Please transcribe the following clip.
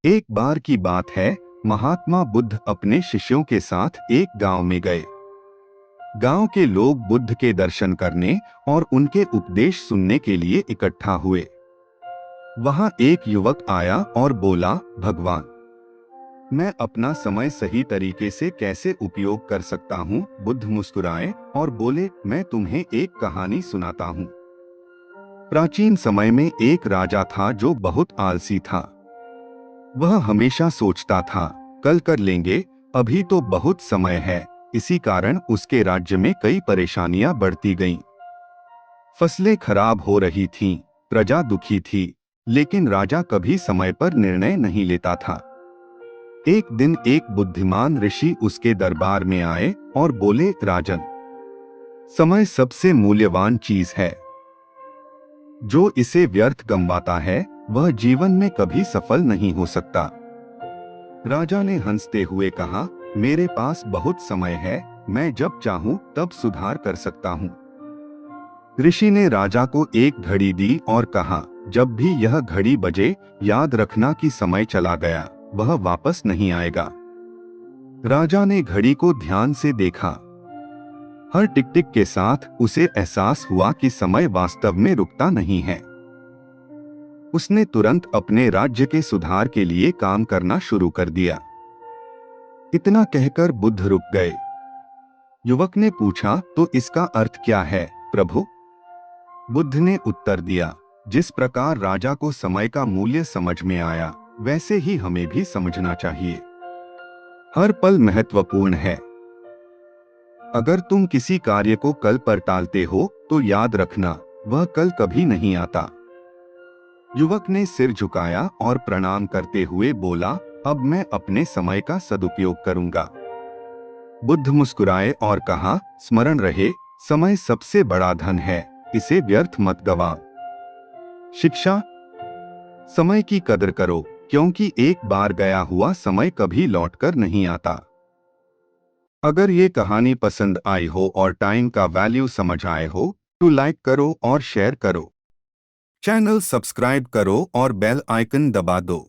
एक बार की बात है, महात्मा बुद्ध अपने शिष्यों के साथ एक गांव में गए। गांव के लोग बुद्ध के दर्शन करने और उनके उपदेश सुनने के लिए इकट्ठा हुए। वहां एक युवक आया और बोला, भगवान, मैं अपना समय सही तरीके से कैसे उपयोग कर सकता हूँ? बुद्ध मुस्कुराए और बोले, मैं तुम्हें एक कहानी सुनाता हूँ। प्राचीन समय में एक राजा था जो बहुत आलसी था। वह हमेशा सोचता था, कल कर लेंगे, अभी तो बहुत समय है। इसी कारण उसके राज्य में कई परेशानियां बढ़ती गईं। फसलें खराब हो रही थीं, प्रजा दुखी थी, लेकिन राजा कभी समय पर निर्णय नहीं लेता था। एक दिन एक बुद्धिमान ऋषि उसके दरबार में आए और बोले, राजन, समय सबसे मूल्यवान चीज है। जो इसे व्यर्थ गंवाता है, वह जीवन में कभी सफल नहीं हो सकता। राजा ने हंसते हुए कहा, मेरे पास बहुत समय है, मैं जब चाहूं तब सुधार कर सकता हूं। ऋषि ने राजा को एक घड़ी दी और कहा, जब भी यह घड़ी बजे, याद रखना कि समय चला गया, वह वापस नहीं आएगा। राजा ने घड़ी को ध्यान से देखा। हर टिक टिक के साथ उसे एहसास हुआ कि समय वास्तव में रुकता नहीं है। उसने तुरंत अपने राज्य के सुधार के लिए काम करना शुरू कर दिया। इतना कहकर बुद्ध रुक गए। युवक ने पूछा, तो इसका अर्थ क्या है, प्रभु? बुद्ध ने उत्तर दिया, जिस प्रकार राजा को समय का मूल्य समझ में आया, वैसे ही हमें भी समझना चाहिए। हर पल महत्वपूर्ण है। अगर तुम किसी कार्य को कल पर टालते हो, तो याद रखना, वह कल कभी नहीं आता। युवक ने सिर झुकाया और प्रणाम करते हुए बोला, अब मैं अपने समय का सदुपयोग करूंगा। बुद्ध मुस्कुराए और कहा, स्मरण रहे, समय सबसे बड़ा धन है, इसे व्यर्थ मत गवा। शिक्षा, समय की कदर करो, क्योंकि एक बार गया हुआ समय कभी लौटकर नहीं आता। अगर ये कहानी पसंद आई हो और टाइम का वैल्यू समझ आए हो, तो लाइक करो और शेयर करो। चैनल सब्सक्राइब करो और बेल आइकन दबा दो।